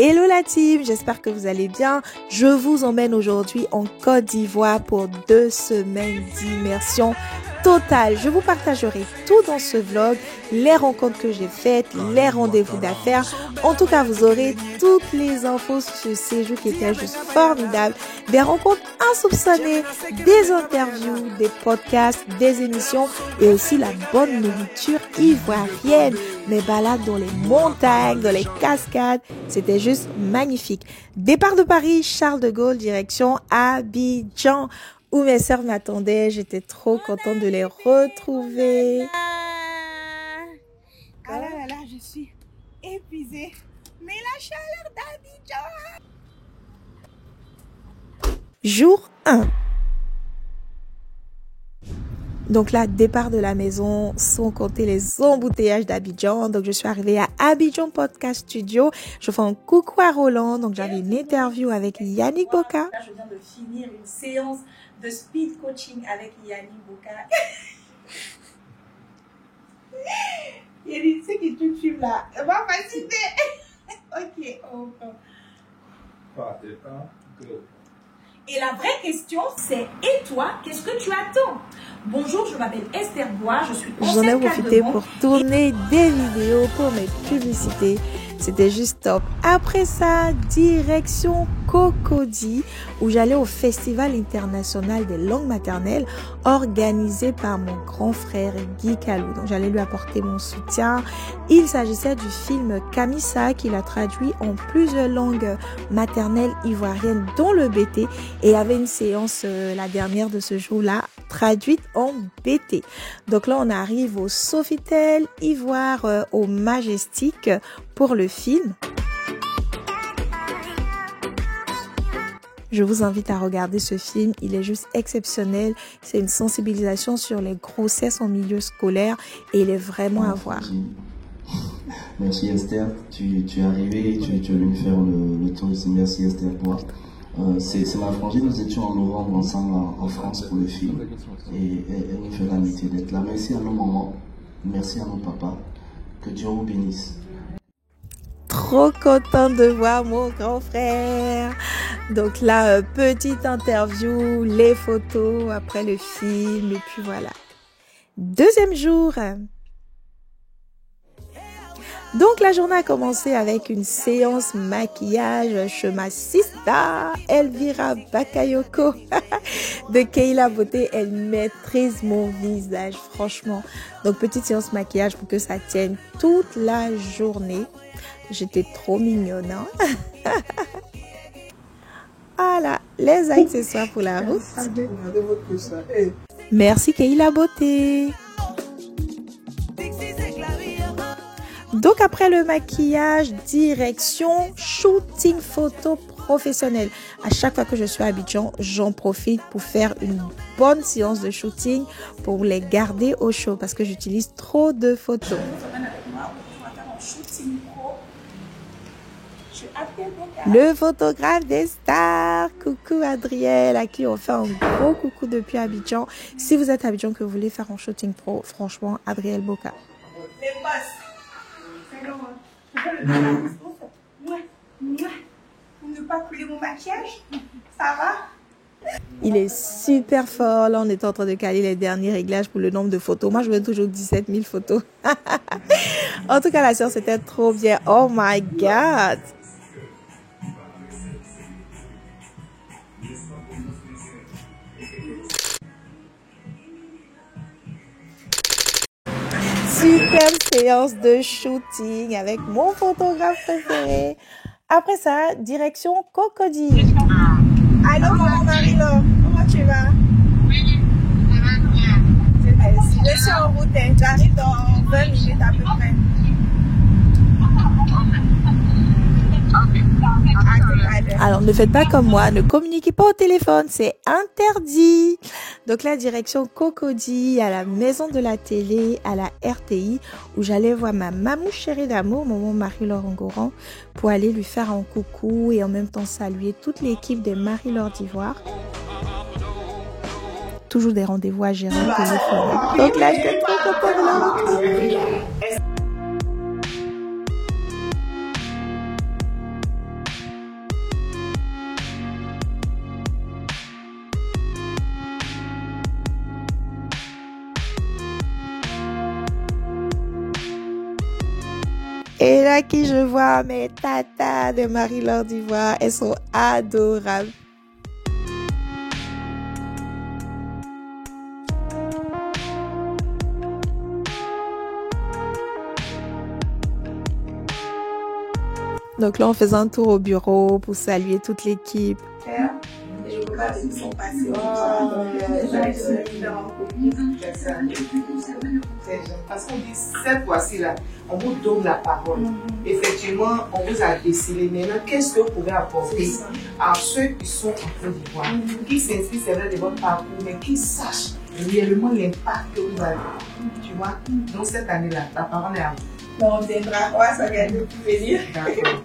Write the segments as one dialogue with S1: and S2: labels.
S1: Hello la team, j'espère que vous allez bien. Je vous emmène aujourd'hui en Côte d'Ivoire pour 2 semaines d'immersion totale. Je vous partagerai tout dans ce vlog, les rencontres que j'ai faites, les rendez-vous d'affaires. En tout cas, vous aurez toutes les infos sur ce séjour qui était juste formidable. Des rencontres insoupçonnées, des interviews, des podcasts, des émissions et aussi la bonne nourriture ivoirienne. Mes balades dans les montagnes, dans les cascades, c'était juste magnifique. Départ de Paris, Charles de Gaulle, direction Abidjan, où mes sœurs m'attendaient. J'étais trop contente de les retrouver.
S2: Ah là là là, je suis épuisée. Mais la chaleur d'Abidjan.
S1: Jour 1. Donc là, départ de la maison, sans compter les embouteillages d'Abidjan. Donc je suis arrivée à Abidjan Podcast Studio. Je fais un coucou à Roland. Donc j'avais une interview avec Yannick Boka.
S2: Là, je viens de finir une séance de speed coaching avec Yannick Boka. Yannick, tu sais que tu filmes là. Va faciliter. Ok, on va. Et la vraie question, c'est et toi, qu'est-ce que tu attends? Bonjour, je m'appelle Esther Bois, je suis
S1: J'en ai profité pour tourner des vidéos pour mes publicités. C'était juste top. Après ça, direction Cocody, où j'allais au Festival international des langues maternelles organisé par mon grand frère Guy Kalou. Donc j'allais lui apporter mon soutien. Il s'agissait du film Kamisa qu'il a traduit en plusieurs langues maternelles ivoiriennes, dont le BT. Et il y avait une séance, la dernière de ce jour-là, traduite en BT. Donc là, on arrive au Sofitel Ivoire, au Majestic pour le film. Je vous invite à regarder ce film, il est juste exceptionnel. C'est une sensibilisation sur les grossesses en milieu scolaire et il est vraiment à voir.
S3: Merci Esther, tu es arrivée et tu es venue faire le tour ici. Merci Esther Bois. C'est ma frangine, nous étions en novembre ensemble en France pour le film et elle nous fait l'amitié d'être là. Merci à nos mamans, merci à nos papas, que Dieu vous bénisse.
S1: Trop contente de voir mon grand frère. Donc là, petite interview, les photos après le film et puis voilà. Deuxième jour. Donc la journée a commencé avec une séance maquillage chez ma sista Elvira Bakayoko de Keila Beauté. Elle maîtrise mon visage, franchement. Donc petite séance maquillage pour que ça tienne toute la journée. J'étais trop mignonne, hein? Voilà, les accessoires pour la route. Merci Keila Beauté. Donc après le maquillage, direction shooting photo professionnel. À chaque fois que je suis à Abidjan, j'en profite pour faire une bonne séance de shooting pour les garder au chaud parce que j'utilise trop de photos. Le photographe des stars, coucou Adriel, à qui on fait un gros coucou depuis Abidjan. Si vous êtes à Abidjan que vous voulez faire un shooting pro, franchement, Adriel Boka.
S2: Les boss. Pour ne pas couler mon maquillage, ça va?
S1: Il est super fort. Là, on est en train de caler les derniers réglages pour le nombre de photos. Moi, je veux toujours 17 000 photos. En tout cas, la séance était trop bien. Oh my God! Super séance de shooting avec mon photographe préféré. Après ça, direction Cocody.
S2: Allô, maman Marie-Laure, comment tu vas?
S4: Oui, ça va bien.
S2: Je suis en route, j'arrive dans 20 minutes à peu près.
S1: Alors, ne faites pas comme moi, ne communiquez pas au téléphone, c'est interdit. Donc la direction Cocody, à la maison de la télé, à la RTI, où j'allais voir ma mamou chérie d'amour, maman Marie-Laure Ngoran, pour aller lui faire un coucou et en même temps saluer toute l'équipe des Marie-Laure d'Ivoire. Toujours des rendez-vous à gérer au téléphone. Donc là, j'étais trop contente de la retrouver. Et là qui je vois mes tatas de Marie-Laure d'Ivoire, elles sont adorables. Donc là, on faisait un tour au bureau pour saluer toute l'équipe.
S5: Parce qu'on dit cette fois-ci-là, on vous donne la parole. Effectivement, on vous a décelé. Maintenant, qu'est-ce que vous pouvez apporter à ceux qui sont en Côte d'Ivoire, qui s'inscrivent, c'est vrai, de votre parcours, mais qui sachent réellement l'impact que vous avez. Tu vois? Donc cette année-là, la parole est à vous.
S2: On viendra voir, ça vient de venir.
S5: D'accord.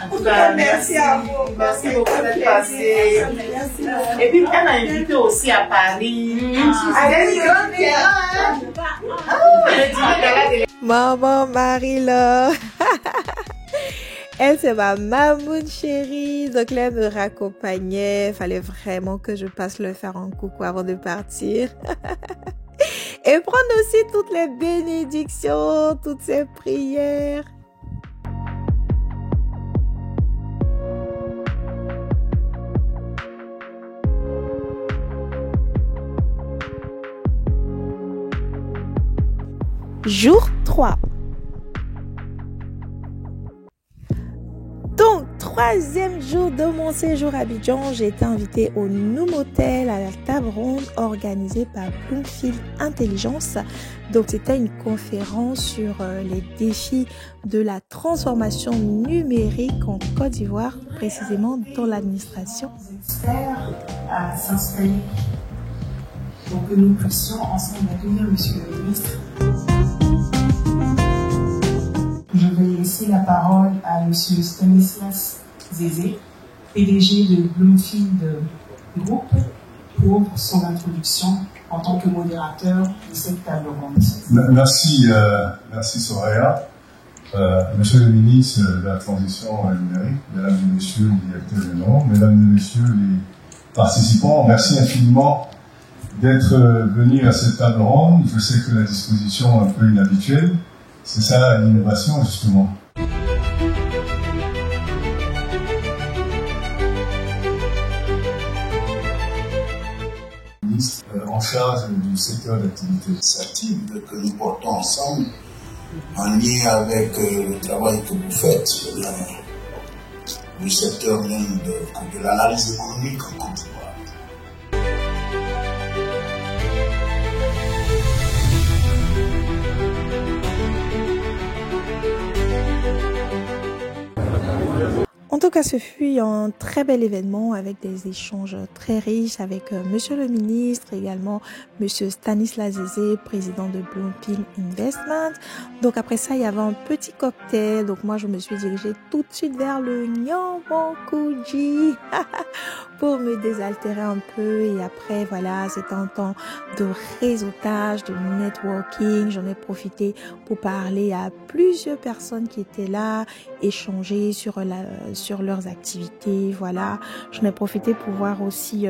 S5: En tout cas, merci à vous. Merci beaucoup d'être passé. Et puis, elle m'a invité aussi à Paris. Elle est une grande.
S1: Maman Marie-Laure. Elle, c'est ma mamoune chérie. Donc là, elle me raccompagnait. Fallait vraiment que je passe le faire un coucou avant de partir. Et prendre aussi toutes les bénédictions, toutes ces prières. Jour 3. Donc, troisième jour de mon séjour à Abidjan, j'ai été invitée au Noumotel à la table ronde organisée par Bloomfield Intelligence. Donc, c'était une conférence sur les défis de la transformation numérique en Côte d'Ivoire, précisément dans l'administration.
S6: Experts à s'installer pour que nous puissions ensemble accueillir Monsieur le ministre. Je vais laisser la parole à Monsieur Stanislas Zézé, PDG de Bloomfield Group, pour son introduction en tant que modérateur de cette table ronde.
S7: Merci Soraya. Monsieur le ministre de la Transition numérique, mesdames et messieurs les directeurs généraux, mesdames et messieurs les participants, merci infiniment d'être venus à cette table ronde. Je sais que la disposition est un peu inhabituelle. C'est ça l'innovation, justement. En charge du secteur d'activité.
S8: Initiative que nous portons ensemble en lien avec le travail que vous faites dans le secteur même de l'analyse économique en Côte d'Ivoire.
S1: En tout cas, ce fut un très bel événement avec des échanges très riches avec Monsieur le ministre, également Monsieur Stanislas Zézé, président de Bloomfield Investment. Donc après ça, il y avait un petit cocktail. Donc moi, je me suis dirigée tout de suite vers le Nyambankuji pour me désaltérer un peu. Et après, voilà, c'était un temps de réseautage, de networking. J'en ai profité pour parler à plusieurs personnes qui étaient là, échanger sur leurs activités, voilà. J'en ai profité pour voir aussi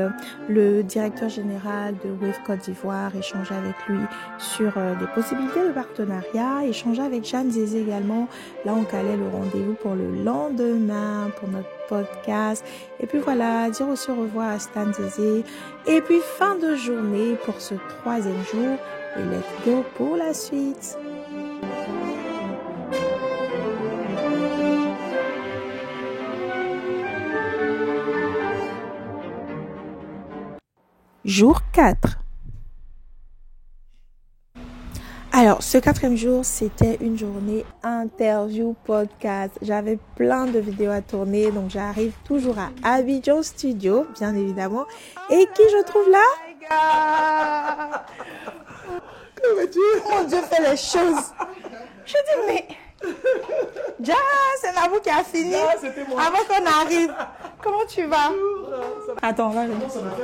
S1: le directeur général de Wave Côte d'Ivoire, échanger avec lui sur des possibilités de partenariat, échanger avec Jeanne Zézé également. Là, on calait le rendez-vous pour le lendemain, pour notre podcast. Et puis voilà, dire aussi au revoir à Stan Zézé. Et puis fin de journée pour ce troisième jour. Et let's go pour la suite. Jour 4. Alors, ce quatrième jour, c'était une journée interview podcast. J'avais plein de vidéos à tourner, donc j'arrive toujours à Abidjan Studio, bien évidemment. Et qui je trouve là? Comment tu? Mon Dieu, fait les choses. Je dis, mais... Ja, c'est Nabou qui a fini avant qu'on arrive. Comment tu vas? Attends, là,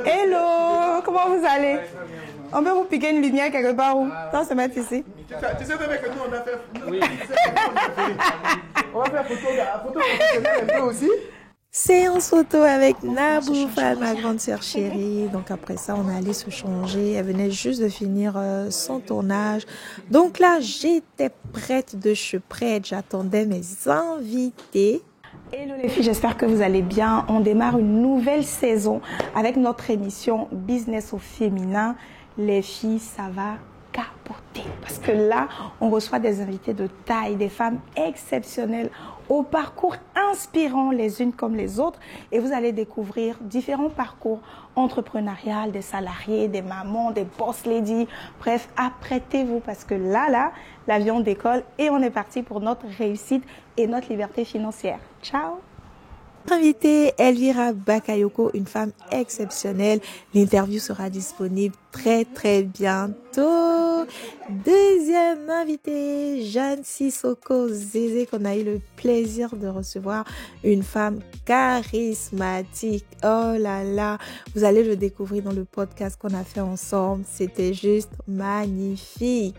S1: hello, comment vous allez? On peut vous piquer une lumière quelque part où? On se mettre ici.
S9: Tu sais que nous on a fait. Oui. On va faire photo professionnelle un peu aussi.
S1: Séance photo avec Naboufa, ma grande sœur chérie. Donc après ça, on est allé se changer. Elle venait juste de finir son tournage. Donc là, j'étais prête de chez prête. J'attendais mes invités. Hello les filles, j'espère que vous allez bien. On démarre une nouvelle saison avec notre émission Business au féminin. Les filles, ça va capoter. Parce que là, on reçoit des invités de taille, des femmes exceptionnelles, au parcours inspirant les unes comme les autres. Et vous allez découvrir différents parcours entrepreneurial, des salariés, des mamans, des boss ladies. Bref, apprêtez-vous parce que là, l'avion décolle et on est parti pour notre réussite et notre liberté financière. Ciao! Invitée Elvira Bakayoko, une femme exceptionnelle. L'interview sera disponible très bientôt. Deuxième invitée, Jeanne Sissoko Zézé, qu'on a eu le plaisir de recevoir, une femme charismatique. Oh là là, vous allez le découvrir dans le podcast qu'on a fait ensemble. C'était juste magnifique.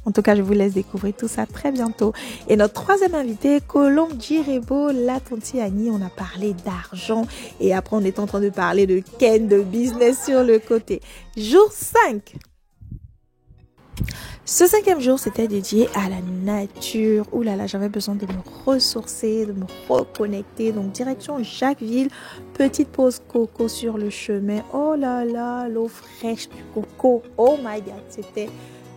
S1: En tout cas, je vous laisse découvrir tout ça très bientôt. Et notre troisième invité, Colombe Jirebo Latontiani, on a parlé d'argent et après on est en train de parler de ken, de business sur le côté. Jour 5. Ce 5e jour, c'était dédié à la nature. Ouh là là, j'avais besoin de me ressourcer, de me reconnecter. Donc, direction Jacquesville, petite pause coco sur le chemin. Oh là là, l'eau fraîche du coco. Oh my God, c'était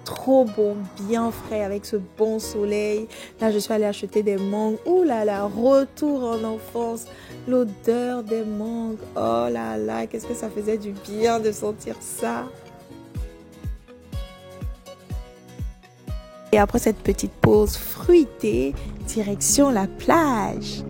S1: trop bon, bien frais avec ce bon soleil. Là, je suis allée acheter des mangues. Ouh là là, retour en enfance. L'odeur des mangues. Oh là là, qu'est-ce que ça faisait du bien de sentir ça. Et après cette petite pause fruitée, direction la plage.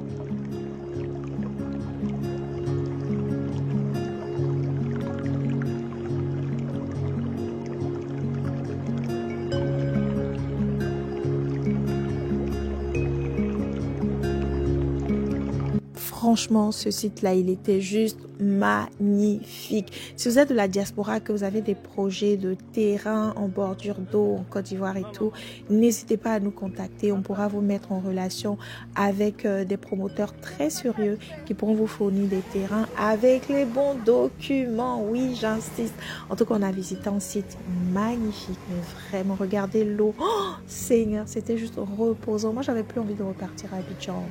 S1: Franchement, ce site-là, il était juste magnifique. Si vous êtes de la diaspora, que vous avez des projets de terrain en bordure d'eau, en Côte d'Ivoire et tout, n'hésitez pas à nous contacter. On pourra vous mettre en relation avec des promoteurs très sérieux qui pourront vous fournir des terrains avec les bons documents. Oui, j'insiste. En tout cas, on a visité un site magnifique, mais vraiment, regardez l'eau. Oh, Seigneur, c'était juste reposant. Moi, j'avais plus envie de repartir à Abidjan.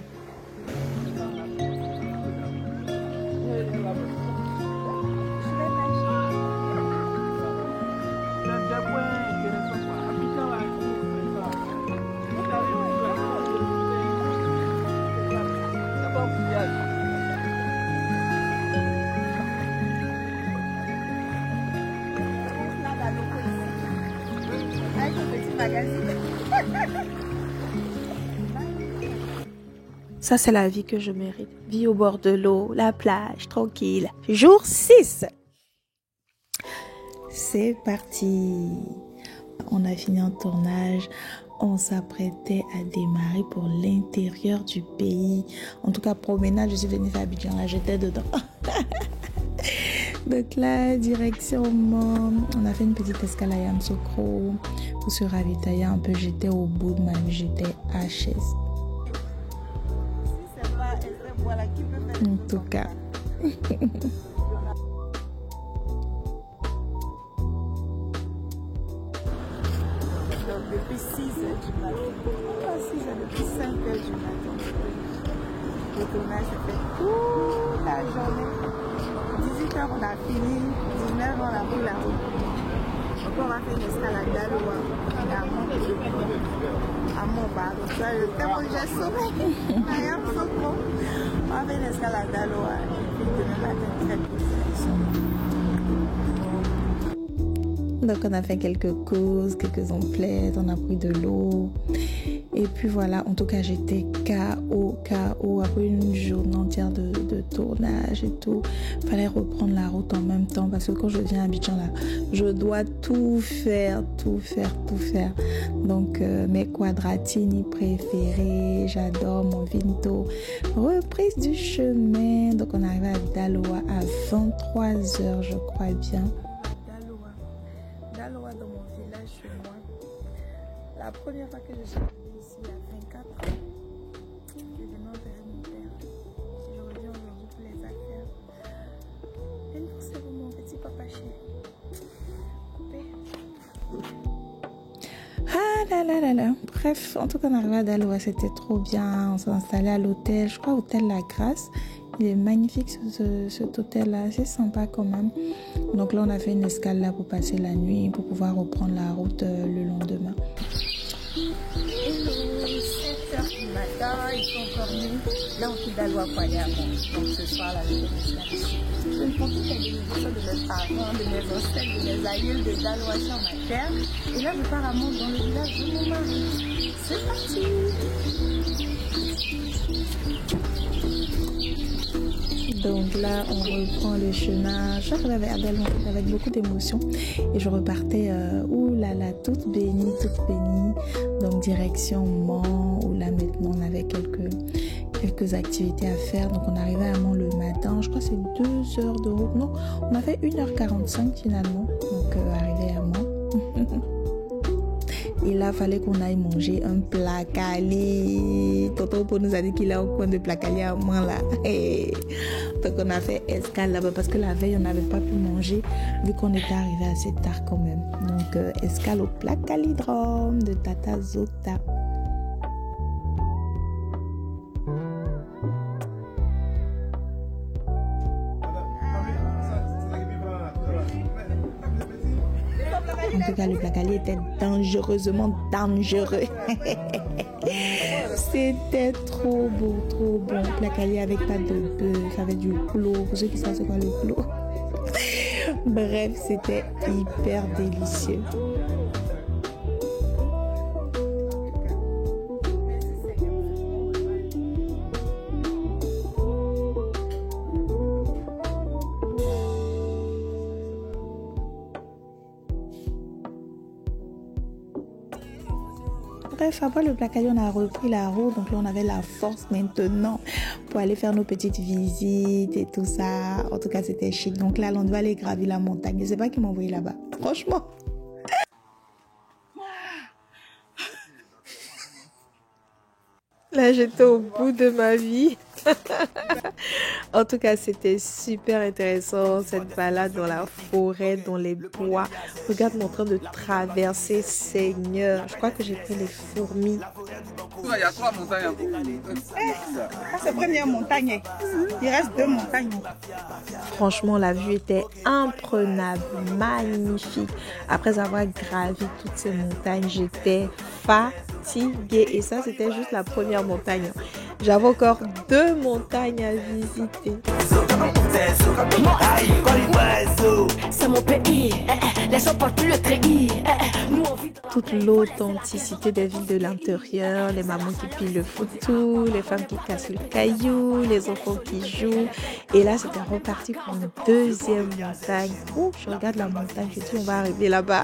S1: Ça, c'est la vie que je mérite. Vie au bord de l'eau, la plage, tranquille. Jour 6. C'est parti. On a fini un tournage. On s'apprêtait à démarrer pour l'intérieur du pays. En tout cas, promenade, je suis venue à Abidjan. Là, j'étais dedans. Donc là, direction Mom. On a fait une petite escale à Yamoussoukro pour se ravitailler un peu. J'étais au bout de ma vie. J'étais HS. En tout cas. Donc depuis 6h du matin. Pas 6h, depuis 5h du matin. Le tournage se fait toute la journée. 18h on a fini, 19h on a pris la route. Donc on va faire une escale à Daloa et à Moba. Donc ça, le temps que j'ai sauvé, à Yamoussoukro. On va faire une escale à Daloa et puis demain matin, très bien. Donc on a fait quelques courses, quelques emplettes, on a pris de l'eau. Et puis voilà, en tout cas j'étais KO après une journée entière de tournage et tout. Fallait reprendre la route en même temps parce que quand je viens à Abidjan là, je dois tout faire. Donc mes quadratini préférés, j'adore mon Vinto. Reprise du chemin, donc on arrive à Daloa à 23h je crois bien. Daloa dans mon village chez moi. La première fois que je suis venue ici, il y a 24 ans, je venais enterrer mon père. Je reviens aujourd'hui pour les affaires. Une pensée pour mon petit papa chéri. Ah là là là là. Bref, en tout cas, on arrive à Daloa, c'était trop bien. On s'est installé à l'hôtel, je crois, hôtel La Grâce. Il est magnifique cet hôtel-là, c'est sympa quand même. Donc là, on a fait une escale là pour passer la nuit, pour pouvoir reprendre la route le lendemain. Hello, 7h du matin, ils sont encore nuits. Là, on quitte Daloa pour aller à Mont. Donc ce soir, là, je vais je ne pense pas qu'il y a des nourritures de mes parents, de mes ancêtres, de mes aïeuls, de Daloa sur ma terre. Et là, je pars à Mont dans le village de mon mari. C'est parti! Donc là, on reprend le chemin. J'arrivais à Daloa avec beaucoup d'émotion. Et je repartais, toute bénie. Donc direction Mont, où là maintenant on avait quelques activités à faire. Donc on arrivait à Mont le matin. Je crois que c'est 2 heures de route. Non, on a fait 1h45 finalement. Donc arrivé à Mont. Et là, il fallait qu'on aille manger un placali. Tonton Po nous a dit qu'il a un coin de placali à Mont là. Donc on a fait escale là-bas parce que la veille on n'avait pas pu manger vu qu'on était arrivé assez tard quand même. Donc escale au Placalidrome de Tata Zota. En tout cas, le placali était dangereusement dangereux. C'était trop beau, trop bon. Placali avec pâte de bœuf, avec du clos. Pour ceux qui savent c'est quoi le clos. Bref, c'était hyper délicieux. Bref, après le placali, on a repris la route. Donc là, on avait la force maintenant pour aller faire nos petites visites et tout ça. En tout cas, c'était chic. Donc là, on doit aller gravir la montagne. Je ne sais pas qui m'a envoyé là-bas. Franchement. Là, j'étais au bout de ma vie. En tout cas, c'était super intéressant, cette balade dans la forêt, dans les bois. Regarde-moi en train de traverser, Seigneur. Je crois que j'ai pris les fourmis.
S9: Il y a 3 montagnes.
S10: C'est la première montagne. Il reste 2 montagnes.
S1: Franchement, la vue était imprenable, magnifique. Après avoir gravi toutes ces montagnes, j'étais fatiguée. Et ça, c'était juste la première montagne. J'avais encore 2 montagnes à visiter. C'est mon pays, les gens portent plus le treillis. Toute l'authenticité des villes de l'intérieur, les mamans qui pillent le foutou, les femmes qui cassent le caillou, les enfants qui jouent. Et là, c'était reparti pour une 2e montagne. Oh, je regarde la montagne, je dis on va arriver là-bas.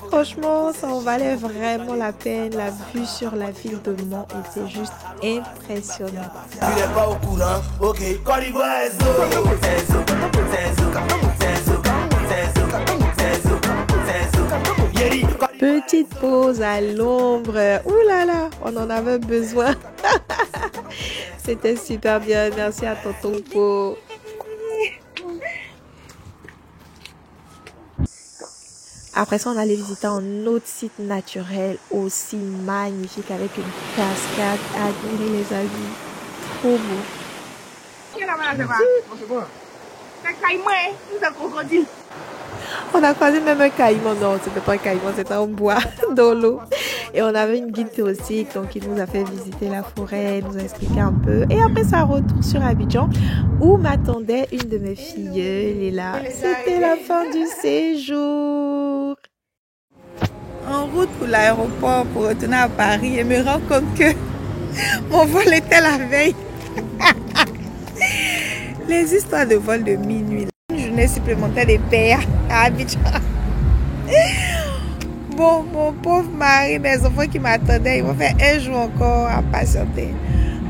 S1: Franchement, ça en valait vraiment la peine. La vue sur la ville de Mont était juste impressionnante.
S11: Tu n'es pas au courant, ok.
S1: Petite pause à l'ombre. Ouh là là, on en avait besoin. C'était super bien. Merci à Tonton Po. Après ça, on allait visiter un autre site naturel aussi magnifique avec une cascade à admirer les avis. Trop beau. On a croisé même un caïman. Non, c'était pas un caïman, c'était un bois dans l'eau. Et on avait une guide touristique, donc il nous a fait visiter la forêt, nous a expliqué un peu. Et après ça, retour sur Abidjan, où m'attendait une de mes filles. Elle est là. C'était la fin du séjour.
S10: En route pour l'aéroport pour retourner à Paris et me rends compte que mon vol était la veille. Les histoires de vol de minuit. Une journée supplémentaire de paix à Abidjan. Bon, mon pauvre mari, mes enfants qui m'attendaient, ils vont faire 1 jour encore à patienter.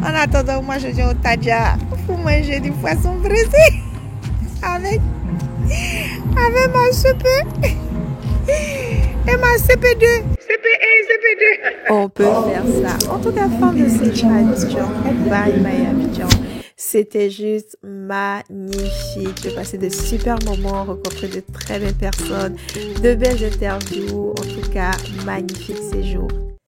S10: En attendant, moi je dis au Tadja, pour manger du poisson braisé avec ma soupe. CP2, CP1, CP2.
S1: On peut faire ça. En tout cas, fin de cette tradition. Bye bye Abidjan. C'était juste magnifique. J'ai passé de super moments, rencontré de très belles personnes, de belles interviews. En tout cas, magnifique séjour.